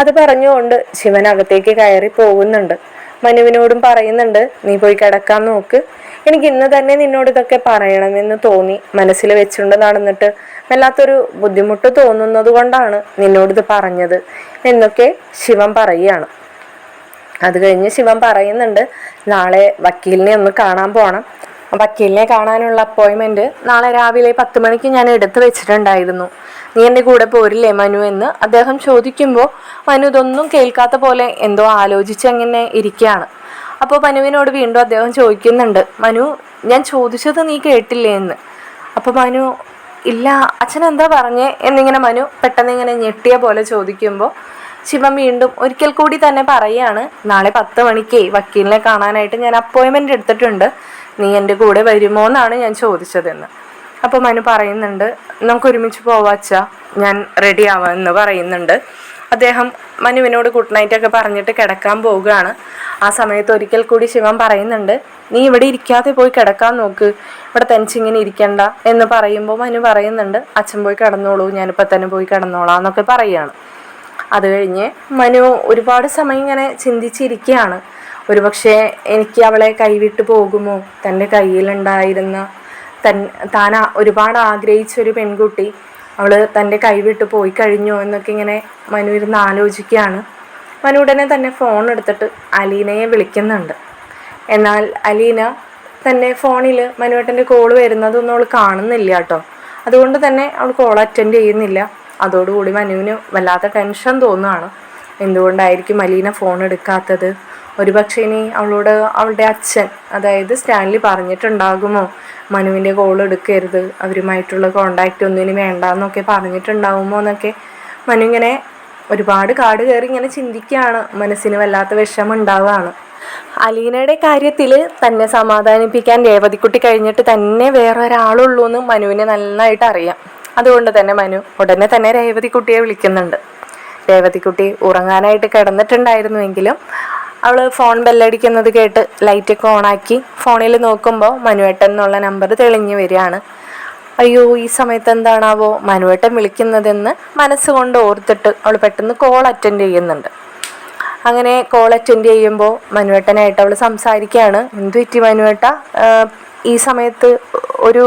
അത് പറഞ്ഞുകൊണ്ട് ശിവൻ അകത്തേക്ക് കയറി പോകുന്നുണ്ട്. മനുവിനോടും പറയുന്നുണ്ട്, നീ പോയി കിടക്കാൻ നോക്ക്, എനിക്ക് ഇന്ന് തന്നെ നിന്നോട് ഇതൊക്കെ പറയണമെന്ന് തോന്നി, മനസ്സിൽ വെച്ചുകൊണ്ട് നടന്നിട്ട് വല്ലാത്തൊരു ബുദ്ധിമുട്ട് തോന്നുന്നത് കൊണ്ടാണ് നിന്നോടിത് പറഞ്ഞത് എന്നൊക്കെ ശിവൻ പറയുകയാണ്. അത് കഴിഞ്ഞ് ശിവൻ പറയുന്നുണ്ട്, നാളെ വക്കീലിനെ ഒന്ന് കാണാൻ പോകണം. വക്കീലിനെ കാണാനുള്ള അപ്പോയിൻമെൻറ്റ് നാളെ രാവിലെ 10 മണിക്ക് ഞാൻ എടുത്തു വെച്ചിട്ടുണ്ടായിരുന്നു. നീ എൻ്റെ കൂടെ പോരില്ലേ മനു എന്ന് അദ്ദേഹം ചോദിക്കുമ്പോൾ മനു ഇതൊന്നും കേൾക്കാത്ത പോലെ എന്തോ ആലോചിച്ചങ്ങനെ ഇരിക്കുകയാണ്. അപ്പോൾ മനുവിനോട് വീണ്ടും അദ്ദേഹം ചോദിക്കുന്നുണ്ട്, മനു ഞാൻ ചോദിച്ചത് നീ കേട്ടില്ലേ എന്ന്. അപ്പോൾ മനു, ഇല്ല അച്ഛൻ എന്താ പറഞ്ഞേ എന്നിങ്ങനെ മനു പെട്ടെന്ന് ഇങ്ങനെ ഞെട്ടിയ പോലെ ചോദിക്കുമ്പോൾ ശിവൻ വീണ്ടും ഒരിക്കൽ കൂടി തന്നെ പറയുകയാണ്, നാളെ 10 മണിക്ക് വക്കീലിനെ കാണാനായിട്ട് ഞാൻ അപ്പോയിൻമെൻ്റ് എടുത്തിട്ടുണ്ട്, നീ എൻ്റെ കൂടെ വരുമോ എന്നാണ് ഞാൻ ചോദിച്ചതെന്ന്. അപ്പോൾ മനു പറയുന്നുണ്ട്, നമുക്ക് ഒരുമിച്ച് പോവാച്ചാ, ഞാൻ റെഡി ആവാമെന്ന് പറയുന്നുണ്ട്. അദ്ദേഹം മനുവിനോട് ഗുഡ് നൈറ്റൊക്കെ പറഞ്ഞിട്ട് കിടക്കാൻ പോവുകയാണ്. ആ സമയത്ത് ഒരിക്കൽ കൂടി ശിവൻ പറയുന്നുണ്ട്, നീ ഇവിടെ ഇരിക്കാതെ പോയി കിടക്കാൻ നോക്ക്, ഇവിടെ തനിച്ചിങ്ങനെ ഇരിക്കണ്ട എന്ന് പറയുമ്പോൾ മനു പറയുന്നുണ്ട്, അച്ഛൻ പോയി കിടന്നോളൂ, ഞാനിപ്പോൾ തന്നെ പോയി കിടന്നോളാം എന്നൊക്കെ പറയുകയാണ്. അത് കഴിഞ്ഞ് മനു ഒരുപാട് സമയം ഇങ്ങനെ ചിന്തിച്ചിരിക്കുകയാണ്. ഒരുപക്ഷെ എനിക്ക് അവളെ കൈവിട്ട് പോകുമോ, തൻ്റെ കയ്യിലുണ്ടായിരുന്ന താൻ ഒരുപാട് ആഗ്രഹിച്ചൊരു പെൺകുട്ടി അവൾ തൻ്റെ കൈവിട്ട് പോയി കഴിഞ്ഞോ എന്നൊക്കെ ഇങ്ങനെ മനു ഇരുന്ന് ആലോചിക്കുകയാണ്. മനു ഉടനെ തന്നെ ഫോൺ എടുത്തിട്ട് അലീനയെ വിളിക്കുന്നുണ്ട്. എന്നാൽ അലീന തന്നെ ഫോണിൽ മനുവേട്ടൻ്റെ കോൾ വരുന്നതൊന്നും അവൾ കാണുന്നില്ല കേട്ടോ. അതുകൊണ്ട് തന്നെ അവൾ കോൾ അറ്റൻഡ് ചെയ്യുന്നില്ല. അതോടുകൂടി മനുവിന് വല്ലാത്ത ടെൻഷൻ തോന്നുകയാണ്. എന്തുകൊണ്ടായിരിക്കും അലീന ഫോൺ എടുക്കാത്തത്? ഒരുപക്ഷെ ഇനി അവളോട് അവളുടെ അച്ഛൻ, അതായത് സ്റ്റാൻലി പറഞ്ഞിട്ടുണ്ടാകുമോ മനുവിൻ്റെ കോൾ എടുക്കരുത്, അവരുമായിട്ടുള്ള കോണ്ടാക്റ്റ് ഒന്നും ഇനി വേണ്ട എന്നൊക്കെ പറഞ്ഞിട്ടുണ്ടാകുമോ എന്നൊക്കെ മനു ഇങ്ങനെ ഒരുപാട് കാട് കയറി ഇങ്ങനെ ചിന്തിക്കുകയാണ്. മനസ്സിന് വല്ലാത്ത വിഷമം ഉണ്ടാവുകയാണ്. അലീനയുടെ കാര്യത്തിൽ തന്നെ സമാധാനിപ്പിക്കാൻ രേവതിക്കുട്ടി കഴിഞ്ഞിട്ട് തന്നെ വേറെ ഒരാളുള്ളൂ എന്ന് മനുവിന് നന്നായിട്ട് അറിയാം. അതുകൊണ്ട് തന്നെ മനു ഉടനെ തന്നെ രേവതിക്കുട്ടിയെ വിളിക്കുന്നുണ്ട്. രേവതിക്കുട്ടി ഉറങ്ങാനായിട്ട് കിടന്നിട്ടുണ്ടായിരുന്നുവെങ്കിലും അവൾ ഫോൺ ബെല്ലടിക്കുന്നത് കേട്ട് ലൈറ്റൊക്കെ ഓണാക്കി ഫോണിൽ നോക്കുമ്പോൾ മനുവേട്ടൻ എന്നുള്ള നമ്പർ തെളിഞ്ഞു വരികയാണ്. അയ്യോ, ഈ സമയത്ത് എന്താണാവോ മനുവേട്ടൻ വിളിക്കുന്നതെന്ന് മനസ്സുകൊണ്ട് ഓർത്തിട്ട് അവൾ പെട്ടെന്ന് കോൾ അറ്റൻഡ് ചെയ്യുന്നുണ്ട്. അങ്ങനെ കോൾ അറ്റൻഡ് ചെയ്യുമ്പോൾ മനുവേട്ടനായിട്ട് അവൾ സംസാരിക്കുകയാണ്. എന്തു പറ്റി മനുവേട്ട ഈ സമയത്ത് ഒരു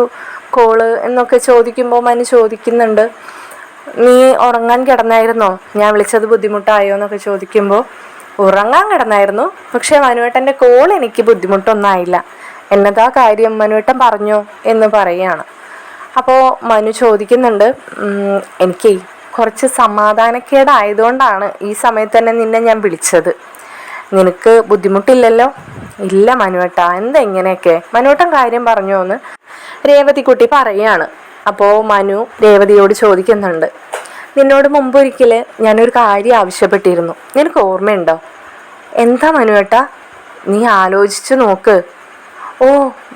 കോള് എന്നൊക്കെ ചോദിക്കുമ്പോൾ മനു ചോദിക്കുന്നുണ്ട്, നീ ഉറങ്ങാൻ കിടന്നായിരുന്നോ, ഞാൻ വിളിച്ചത് ബുദ്ധിമുട്ടായോ എന്നൊക്കെ ചോദിക്കുമ്പോൾ ഉറങ്ങാൻ കിടന്നായിരുന്നു, പക്ഷെ മനുവേട്ടൻ്റെ കോൾ എനിക്ക് ബുദ്ധിമുട്ടൊന്നും ആയില്ല, എന്നതാ കാര്യം മനുവേട്ടൻ പറഞ്ഞോ എന്ന് പറയുകയാണ്. അപ്പോൾ മനു ചോദിക്കുന്നുണ്ട്, എനിക്ക് കുറച്ച് സമാധാനക്കേടായതുകൊണ്ടാണ് ഈ സമയത്ത് തന്നെ നിന്നെ ഞാൻ വിളിച്ചത്, നിനക്ക് ബുദ്ധിമുട്ടില്ലല്ലോ? ഇല്ല മനുവേട്ട, എന്താ ഇങ്ങനെയൊക്കെ, മനുവേട്ടൻ കാര്യം പറഞ്ഞോ എന്ന് രേവതിക്കുട്ടി പറയുകയാണ്. അപ്പോൾ മനു രേവതിയോട് ചോദിക്കുന്നുണ്ട്, നിന്നോട് മുമ്പൊരിക്കൽ ഞാനൊരു കാര്യം ആവശ്യപ്പെട്ടിരുന്നു, നിനക്ക് ഓർമ്മയുണ്ടോ? എന്താ മനുവേട്ട? നീ ആലോചിച്ച് നോക്ക്. ഓ,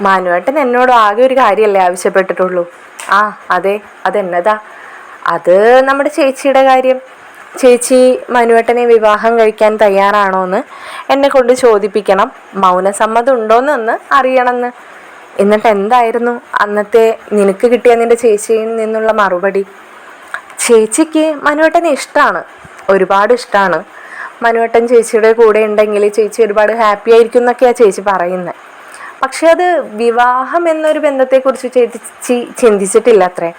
മനുവേട്ടൻ എന്നോട് ആകെ ഒരു കാര്യമല്ലേ ആവശ്യപ്പെട്ടിട്ടുള്ളൂ? ആ അതെ, അതെന്നതാ? അത് നമ്മുടെ ചേച്ചിയുടെ കാര്യം. ചേച്ചി മനുവേട്ടനെ വിവാഹം കഴിക്കാൻ തയ്യാറാണോ എന്ന് എന്നെ കൊണ്ട് ചോദിപ്പിക്കണം, മൗനസമ്മതം ഉണ്ടോയെന്ന് അറിയണമെന്ന്. എന്നിട്ട് എന്തായിരുന്നു അന്നത്തെ നിനക്ക് കിട്ടിയ നിൻ്റെ ചേച്ചിയിൽ നിന്നുള്ള മറുപടി? ചേച്ചിക്ക് മനുവേട്ടനെ ഇഷ്ടമാണ്, ഒരുപാട് ഇഷ്ടമാണ്. മനുവേട്ടൻ ചേച്ചിയുടെ കൂടെ ഉണ്ടെങ്കിൽ ചേച്ചി ഒരുപാട് ഹാപ്പി ആയിരിക്കും എന്നൊക്കെയാണ് ചേച്ചി പറയുന്നത്. പക്ഷെ അത് വിവാഹം എന്നൊരു ബന്ധത്തെക്കുറിച്ച് ചേച്ചി ചിന്തിച്ചിട്ടില്ല അത്രേ.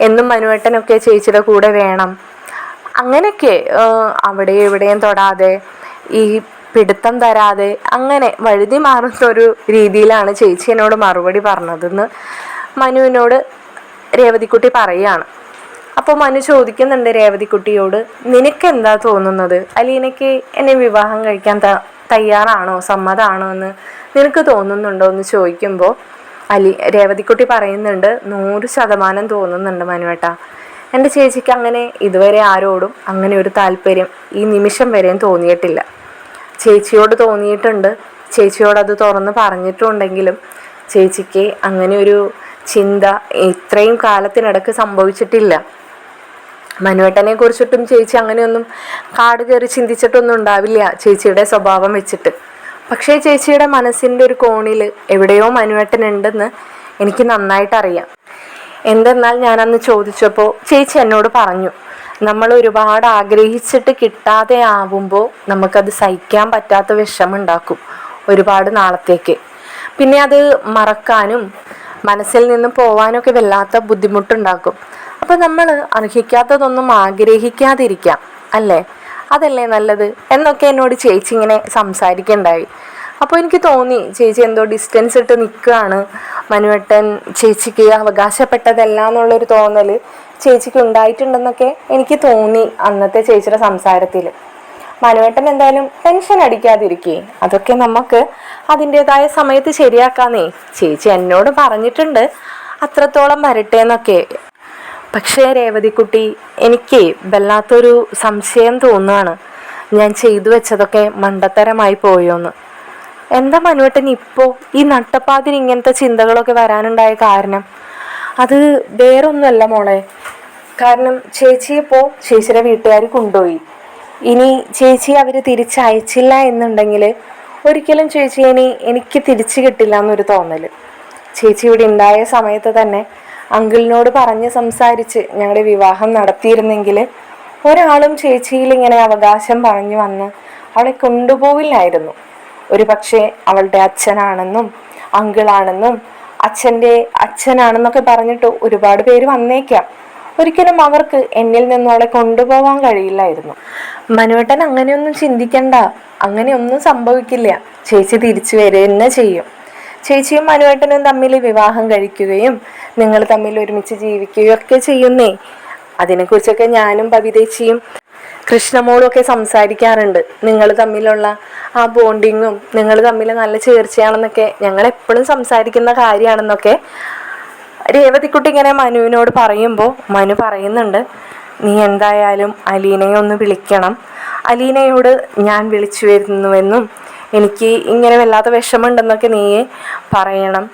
എന്നും മനുവേട്ടനൊക്കെ ചേച്ചിയുടെ കൂടെ വേണം, അങ്ങനെയൊക്കെ അവിടെ എവിടെയും തൊടാതെ ഈ പിടുത്തം തരാതെ അങ്ങനെ വഴുതി മാറുന്ന ഒരു രീതിയിലാണ് ചേച്ചി എന്നോട് മറുപടി പറഞ്ഞതെന്ന് മനുവിനോട് രേവതിക്കുട്ടി പറയുകയാണ്. അപ്പോൾ മനു ചോദിക്കുന്നുണ്ട് രേവതിക്കുട്ടിയോട്, നിനക്കെന്താ തോന്നുന്നത്? അലീനയ്ക്ക് എന്നെ വിവാഹം കഴിക്കാൻ തയ്യാറാണോ, സമ്മതമാണോ എന്ന് നിനക്ക് തോന്നുന്നുണ്ടോ എന്ന് ചോദിക്കുമ്പോൾ രേവതിക്കുട്ടി പറയുന്നുണ്ട്, 100% തോന്നുന്നുണ്ട് മനുവേട്ടാ. എൻ്റെ ചേച്ചിക്ക് അങ്ങനെ ഇതുവരെ ആരോടും അങ്ങനെ ഒരു താല്പര്യം ഈ നിമിഷം വരെയും തോന്നിയിട്ടില്ല. ചേച്ചിയോട് തോന്നിയിട്ടുണ്ട്, ചേച്ചിയോടത് തുറന്ന് പറഞ്ഞിട്ടുണ്ടെങ്കിലും ചേച്ചിക്ക് അങ്ങനെ ഒരു ചിന്ത ഇത്രയും കാലത്തിനിടക്ക് സംഭവിച്ചിട്ടില്ല. മനുവേട്ടനെ കുറിച്ചിട്ടും ചേച്ചി അങ്ങനെയൊന്നും കാട് കയറി ചിന്തിച്ചിട്ടൊന്നും ഉണ്ടാവില്ല ചേച്ചിയുടെ സ്വഭാവം വെച്ചിട്ട്. പക്ഷേ ചേച്ചിയുടെ മനസ്സിൻ്റെ ഒരു കോണിൽ എവിടെയോ മനുവേട്ടൻ ഉണ്ടെന്ന് എനിക്ക് നന്നായിട്ടറിയാം. എന്തെന്നാൽ ഞാനന്ന് ചോദിച്ചപ്പോൾ ചേച്ചി എന്നോട് പറഞ്ഞു, നമ്മൾ ഒരുപാട് ആഗ്രഹിച്ചിട്ട് കിട്ടാതെ ആവുമ്പോൾ നമുക്കത് സഹിക്കാൻ പറ്റാത്ത വിഷമമുണ്ടാക്കും ഒരുപാട് നാളത്തേക്ക്. പിന്നെ അത് മറക്കാനും മനസ്സിൽ നിന്ന് പോവാനൊക്കെ വല്ലാത്ത ബുദ്ധിമുട്ടുണ്ടാക്കും. അപ്പം നമ്മൾ അർഹിക്കാത്തതൊന്നും ആഗ്രഹിക്കാതിരിക്കാം, അല്ലേ? അതല്ലേ നല്ലത് എന്നൊക്കെ എന്നോട് ചേച്ചി ഇങ്ങനെ സംസാരിക്കണ്ടായി. അപ്പോൾ എനിക്ക് തോന്നി ചേച്ചി എന്തോ ഡിസ്റ്റൻസ് ഇട്ട് നിൽക്കുകയാണ്, മനുവേട്ടൻ ചേച്ചിക്ക് അവകാശപ്പെട്ടതല്ല എന്നുള്ളൊരു തോന്നൽ ചേച്ചിക്ക് ഉണ്ടായിട്ടുണ്ടെന്നൊക്കെ എനിക്ക് തോന്നി അന്നത്തെ ചേച്ചിയുടെ സംസാരത്തിൽ. മനുവേട്ടൻ എന്തായാലും ടെൻഷൻ അടിക്കാതിരിക്കേ, അതൊക്കെ നമുക്ക് അതിൻ്റെതായ സമയത്ത് ശരിയാക്കാന്നേ ചേച്ചി എന്നോട് പറഞ്ഞിട്ടുണ്ട്, അത്രത്തോളം വരട്ടെ എന്നൊക്കെ. പക്ഷേ രേവതിക്കുട്ടി, എനിക്ക് വല്ലാത്തൊരു സംശയം തോന്നുകയാണ്, ഞാൻ ചെയ്തു വെച്ചതൊക്കെ മണ്ടത്തരമായി പോയോന്ന്. എന്താ മനുവേട്ടൻ ഇപ്പോൾ ഈ നട്ടപ്പാതിന് ഇങ്ങനത്തെ ചിന്തകളൊക്കെ വരാനുണ്ടായ കാരണം? അത് വേറൊന്നുമല്ല മോളെ. കാരണം ചേച്ചിയിപ്പോൾ ചേച്ചിയുടെ വീട്ടുകാർ കൊണ്ടുപോയി. ഇനി ചേച്ചി അവർ തിരിച്ചയച്ചില്ല എന്നുണ്ടെങ്കിൽ ഒരിക്കലും ചേച്ചി എനിക്ക് തിരിച്ചു കിട്ടില്ല എന്നൊരു തോന്നൽ. ചേച്ചി ഇവിടെ ഉണ്ടായ സമയത്ത് തന്നെ അങ്കിളിനോട് പറഞ്ഞ് സംസാരിച്ച് ഞങ്ങളുടെ വിവാഹം നടത്തിയിരുന്നെങ്കിൽ ഒരാളും ചേച്ചിയിൽ ഇങ്ങനെ അവകാശം പറഞ്ഞു വന്ന് അവളെ കൊണ്ടുപോവില്ലായിരുന്നു. ഒരു പക്ഷേ അവളുടെ അച്ഛനാണെന്നും അങ്കിളാണെന്നും അച്ഛൻ്റെ അച്ഛനാണെന്നൊക്കെ പറഞ്ഞിട്ട് ഒരുപാട് പേര് വന്നേക്കാം. ഒരിക്കലും അവർക്ക് എന്നിൽ നിന്നും അവളെ കൊണ്ടുപോകാൻ കഴിയില്ലായിരുന്നു. മനുവേട്ടൻ അങ്ങനെയൊന്നും ചിന്തിക്കണ്ട, അങ്ങനെയൊന്നും സംഭവിക്കില്ല. ചേച്ചി തിരിച്ചു വരിക തന്നെ ചെയ്യും. ചേച്ചിയും മനുവേട്ടനും തമ്മിൽ വിവാഹം കഴിക്കുകയും നിങ്ങൾ തമ്മിൽ ഒരുമിച്ച് ജീവിക്കുകയും ഒക്കെ ചെയ്യുന്നേ. അതിനെക്കുറിച്ചൊക്കെ ഞാനും ബബിതേച്ചിയും കൃഷ്ണമോളും ഒക്കെ സംസാരിക്കാറുണ്ട്. നിങ്ങൾ തമ്മിലുള്ള ആ ബോണ്ടിങ്ങും നിങ്ങൾ തമ്മിൽ നല്ല ചേർച്ചയാണെന്നൊക്കെ ഞങ്ങൾ എപ്പോഴും സംസാരിക്കുന്ന കാര്യമാണെന്നൊക്കെ രേവതിക്കുട്ടി ഇങ്ങനെ മനുവിനോട് പറയുമ്പോൾ മനു പറയുന്നുണ്ട്, നീ എന്തായാലും അലീനയെ ഒന്ന് വിളിക്കണം. അലീനയോട് ഞാൻ വിളിച്ചു വരുന്നുവെന്നും എനിക്ക് ഇങ്ങനെ വല്ലാത്ത വിഷമമുണ്ടെന്നൊക്കെ നീ പറയണം.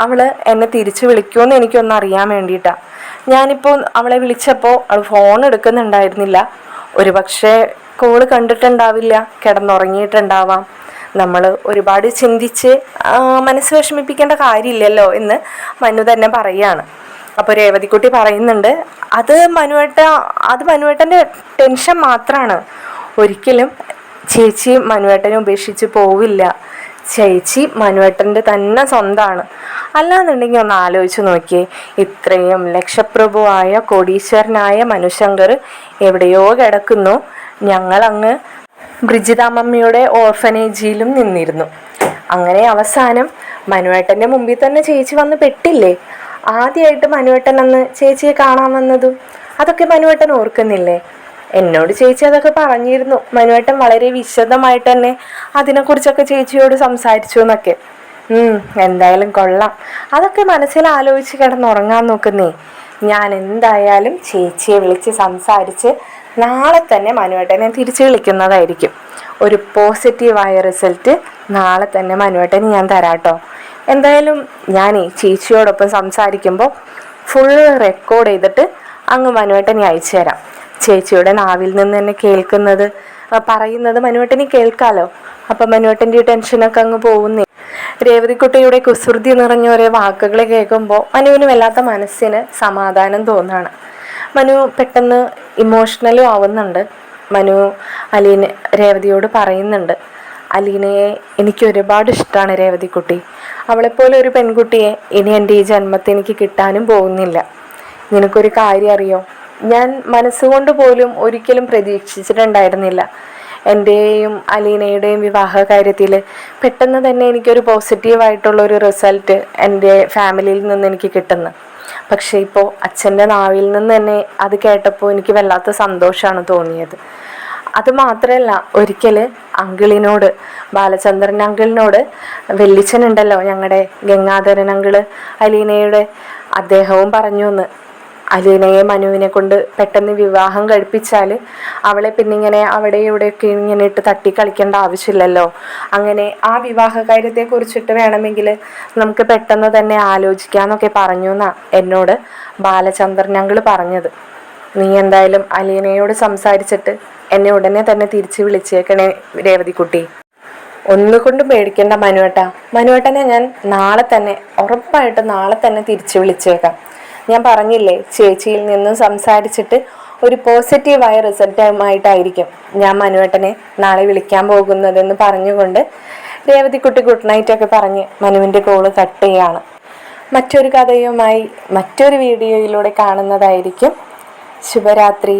അവൾ എന്നെ തിരിച്ചു വിളിക്കുമെന്ന് എനിക്കൊന്ന് അറിയാൻ വേണ്ടിയിട്ടാണ്. ഞാനിപ്പോൾ അവളെ വിളിച്ചപ്പോൾ അവൾ ഫോൺ എടുക്കുന്നുണ്ടായിരുന്നില്ല. ഒരു പക്ഷേ കോള് കണ്ടിട്ടുണ്ടാവില്ല, കിടന്നുറങ്ങിയിട്ടുണ്ടാവാം. നമ്മൾ ഒരുപാട് ചിന്തിച്ച് മനസ്സ് വിഷമിപ്പിക്കേണ്ട കാര്യമില്ലല്ലോ എന്ന് മനു തന്നെ പറയുകയാണ്. അപ്പോൾ രേവതിക്കുട്ടി പറയുന്നുണ്ട്, അത് മനുവേട്ടൻ്റെ ടെൻഷൻ മാത്രമാണ്. ഒരിക്കലും ചേച്ചി മനുവേട്ടനെ ഉപേക്ഷിച്ച് പോവില്ല. ചേച്ചി മനുവേട്ടൻ്റെ തന്നെ സ്വന്തമാണ്. അല്ലാന്നുണ്ടെങ്കിൽ ഒന്ന് ആലോചിച്ച് നോക്കിയേ, ഇത്രയും ലക്ഷപ്രഭുവായ കോടീശ്വരനായ മനുശങ്കർ എവിടെയോ കിടക്കുന്നു. ഞങ്ങളങ്ങ് ബ്രിജിതാമ്മയുടെ ഓർഫനേജിലും നിന്നിരുന്നു. അങ്ങനെ അവസാനം മനുവേട്ടൻ്റെ മുമ്പിൽ തന്നെ ചേച്ചി വന്ന് പെട്ടില്ലേ? ആദ്യമായിട്ട് മനുവേട്ടൻ അന്ന് ചേച്ചിയെ കാണാൻ വന്നതും അതൊക്കെ മനുവേട്ടൻ ഓർക്കുന്നില്ലേ? എന്നോട് ചേച്ചി അതൊക്കെ പറഞ്ഞിരുന്നു. മനുവേട്ടൻ വളരെ വിശദമായിട്ട് തന്നെ അതിനെക്കുറിച്ചൊക്കെ ചേച്ചിയോട് സംസാരിച്ചു എന്നൊക്കെ. എന്തായാലും കൊള്ളാം. അതൊക്കെ മനസ്സിൽ ആലോചിച്ച് കിടന്നുറങ്ങാൻ നോക്കുന്നേ. ഞാൻ എന്തായാലും ചേച്ചിയെ വിളിച്ച് സംസാരിച്ച് നാളെ തന്നെ മനുവേട്ടനെ തിരിച്ചു വിളിക്കുന്നതായിരിക്കും. ഒരു പോസിറ്റീവായ റിസൾട്ട് നാളെ തന്നെ മനുവേട്ടന് ഞാൻ തരാട്ടോ. എന്തായാലും ഞാനേ ചേച്ചിയോടൊപ്പം സംസാരിക്കുമ്പോൾ ഫുൾ റെക്കോർഡ് ചെയ്തിട്ട് അങ്ങ് മനുവേട്ടനെ അയച്ചു തരാം. ചേച്ചിയുടെ നാവിൽ നിന്ന് തന്നെ പറയുന്നത് മനുവേട്ടന് കേൾക്കാലോ. അപ്പം മനുവേട്ടൻ്റെ ടെൻഷനൊക്കെ അങ്ങ് പോകുന്നേ. രേവതിക്കുട്ടിയുടെ കുസൃതി നിറഞ്ഞ ഒരേ വാക്കുകൾ കേൾക്കുമ്പോൾ മനുവിന് വല്ലാത്ത മനസ്സിന് സമാധാനം തോന്നുകയാണ്. മനു പെട്ടെന്ന് ഇമോഷണലും ആവുന്നുണ്ട്. മനു രേവതിയോട് പറയുന്നുണ്ട്, അലീനയെ എനിക്ക് ഒരുപാട് ഇഷ്ടമാണ് രേവതിക്കുട്ടി. അവളെപ്പോലെ ഒരു പെൺകുട്ടിയെ ഇനി എൻ്റെ ഈ ജന്മത്തിൽ എനിക്ക് കിട്ടാനും പോകുന്നില്ല. നിനക്കൊരു കാര്യം അറിയോ, ഞാൻ മനസ്സുകൊണ്ട് പോലും ഒരിക്കലും പ്രതീക്ഷിച്ചിട്ടുണ്ടായിരുന്നില്ല എൻ്റെയും അലീനയുടെയും വിവാഹ കാര്യത്തിൽ പെട്ടെന്ന് തന്നെ എനിക്കൊരു പോസിറ്റീവായിട്ടുള്ളൊരു റിസൾട്ട് എൻ്റെ ഫാമിലിയിൽ നിന്ന് എനിക്ക് കിട്ടുന്നു. പക്ഷേ ഇപ്പോൾ അച്ഛൻ്റെ നാവിൽ നിന്ന് തന്നെ അത് കേട്ടപ്പോൾ എനിക്ക് വല്ലാത്ത സന്തോഷമാണ് തോന്നിയത്. അതുമാത്രമല്ല, ഒരിക്കൽ അങ്കിളിനോട്, ബാലചന്ദ്രൻ അങ്കിളിനോട്, വെല്ലിച്ചനുണ്ടല്ലോ ഞങ്ങളുടെ ഗംഗാധരൻ അങ്കിള് അലീനയുടെ, അദ്ദേഹവും പറഞ്ഞു എന്ന് അലീനയെ മനുവിനെ കൊണ്ട് പെട്ടെന്ന് വിവാഹം കഴിപ്പിച്ചാൽ അവളെ പിന്നെ ഇങ്ങനെ അവിടെ ഇവിടെയൊക്കെ ഇങ്ങനെ ഇട്ട് തട്ടി കളിക്കേണ്ട ആവശ്യമില്ലല്ലോ, അങ്ങനെ ആ വിവാഹ കാര്യത്തെക്കുറിച്ചിട്ട് വേണമെങ്കിൽ നമുക്ക് പെട്ടെന്ന് തന്നെ ആലോചിക്കാമെന്നൊക്കെ പറഞ്ഞു എന്നാ എന്നോട് ബാലചന്ദ്രൻ അങ്കിള് പറഞ്ഞത്. നീ എന്തായാലും അലീനയോട് സംസാരിച്ചിട്ട് എന്നെ ഉടനെ തന്നെ തിരിച്ച് വിളിച്ചേക്കണേ രേവതിക്കുട്ടി. ഒന്നുകൊണ്ടും പേടിക്കേണ്ട മനുവേട്ടനെ ഞാൻ നാളെ തന്നെ, ഉറപ്പായിട്ട് നാളെ തന്നെ തിരിച്ച് വിളിച്ചേക്കാം. ഞാൻ പറഞ്ഞില്ലേ, ചേച്ചിയിൽ നിന്നും സംസാരിച്ചിട്ട് ഒരു പോസിറ്റീവായ റിസൾട്ടുമായിട്ടായിരിക്കും ഞാൻ മനുവേട്ടനെ നാളെ വിളിക്കാൻ പോകുന്നതെന്ന് പറഞ്ഞുകൊണ്ട് രേവതിക്കുട്ടി ഗുഡ് നൈറ്റ് ഒക്കെ പറഞ്ഞ് മനുവിൻ്റെ കോള് കട്ട് ചെയ്യാണ്. മറ്റൊരു കഥയുമായി മറ്റൊരു വീഡിയോയിലൂടെ കാണുന്നതായിരിക്കും. ശുഭരാത്രി.